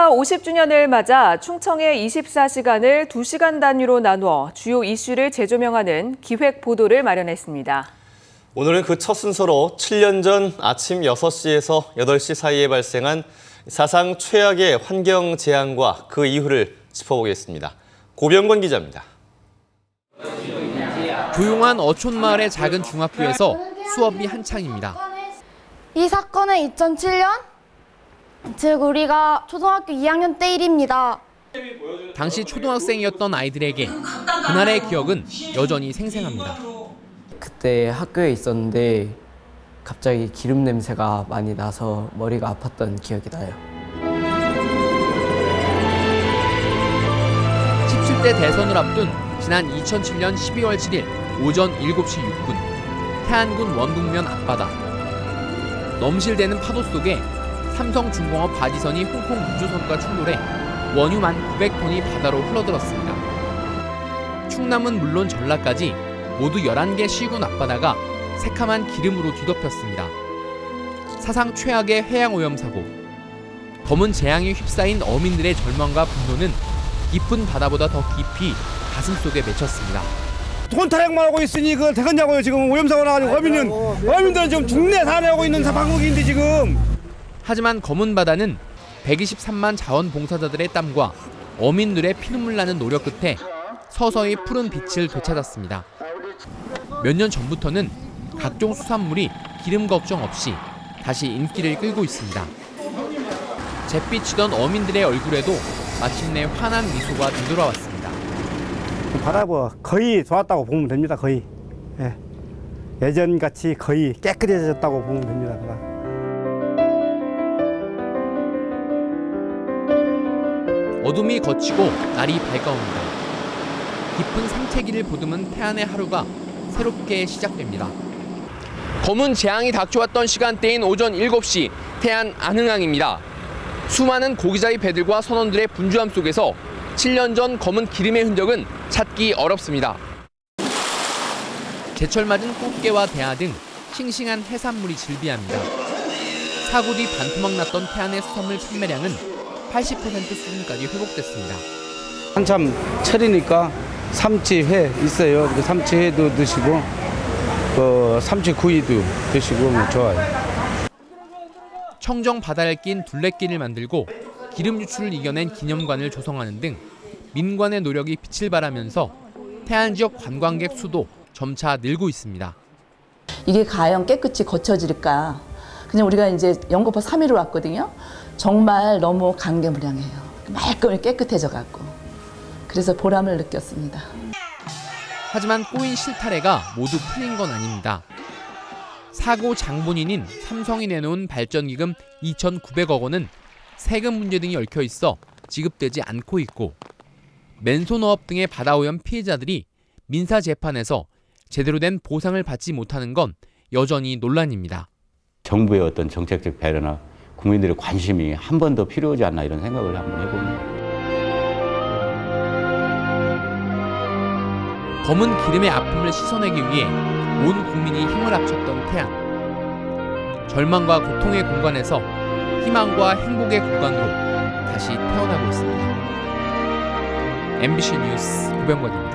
개화 50주년을 맞아 충청의 24시간을 2시간 단위로 나누어 주요 이슈를 재조명하는 기획 보도를 마련했습니다. 오늘은 그 첫 순서로 7년 전 아침 6시에서 8시 사이에 발생한 사상 최악의 환경 재앙과 그 이후를 짚어보겠습니다. 고병권 기자입니다. 조용한 어촌마을의 작은 중학교에서 수업이 한창입니다. 이 사건은 2007년, 즉 우리가 초등학교 2학년 때 일입니다. 당시 초등학생이었던 아이들에게 그날의 기억은 여전히 생생합니다. 그때 학교에 있었는데 갑자기 기름 냄새가 많이 나서 머리가 아팠던 기억이 나요. 17대 대선을 앞둔 지난 2007년 12월 7일 오전 7시 6분 태안군 원북면 앞바다. 넘실대는 파도 속에 삼성중공업 바지선이 홍콩 우주선과 충돌해 원유만 900톤이 바다로 흘러들었습니다. 충남은 물론 전라까지 모두 11개 시군 앞바다가 새카만 기름으로 뒤덮였습니다. 사상 최악의 해양오염 사고. 검은 재앙이 휩싸인 어민들의 절망과 분노는 깊은 바다보다 더 깊이 가슴속에 맺혔습니다. 돈 타령만 하고 있으니 그걸 되겠냐고요. 지금 오염사고 나가지고 어민들은 지금 죽내 사내하고 있는 방법인데 지금. 하지만 검은 바다는 123만 자원봉사자들의 땀과 어민들의 피눈물 나는 노력 끝에 서서히 푸른 빛을 되찾았습니다. 몇 년 전부터는 각종 수산물이 기름 걱정 없이 다시 인기를 끌고 있습니다. 잿빛이던 어민들의 얼굴에도 마침내 환한 미소가 되돌아왔습니다. 바다가 거의 좋았다고 보면 됩니다. 거의. 예. 예전같이 거의 깨끗해졌다고 보면 됩니다. 바다. 어둠이 걷히고 날이 밝아옵니다. 깊은 생채기를 보듬은 태안의 하루가 새롭게 시작됩니다. 검은 재앙이 닥쳐왔던 시간대인 오전 7시 태안 안흥항입니다. 수많은 고기잡이 배들과 선원들의 분주함 속에서 7년 전 검은 기름의 흔적은 찾기 어렵습니다. 제철 맞은 꽃게와 대하 등 싱싱한 해산물이 즐비합니다. 사고 뒤 반토막 났던 태안의 수산물 판매량은 80% 수준까지 회복됐습니다. 한참 철이니까 삼치, 회 있어요. 삼치 회도 드시고 삼치 구이도 드시고 좋아요. 청정 바다에 낀 둘레길을 만들고 기름 유출을 이겨낸 기념관을 조성하는 등 민관의 노력이 빛을 발하면서 태안 지역 관광객 수도 점차 늘고 있습니다. 이게 과연 깨끗이 거쳐질까? 그냥 우리가 이제 영거포 3일을 왔거든요. 정말 너무 감개무량해요. 말끔히 깨끗해져 갖고. 그래서 보람을 느꼈습니다. 하지만 꼬인 실타래가 모두 풀린 건 아닙니다. 사고 장본인인 삼성이 내놓은 발전기금 2,900억 원은 세금 문제 등이 얽혀 있어 지급되지 않고 있고 맨손어업 등의 바다오염 피해자들이 민사재판에서 제대로 된 보상을 받지 못하는 건 여전히 논란입니다. 정부의 어떤 정책적 배려나 국민들의 관심이 한 번 더 필요하지 않나 이런 생각을 한번 해봅니다. 검은 기름의 아픔을 씻어내기 위해 온 국민이 힘을 합쳤던 태안. 절망과 고통의 공간에서 희망과 행복의 공간으로 다시 태어나고 있습니다. MBC 뉴스 고병권입니다.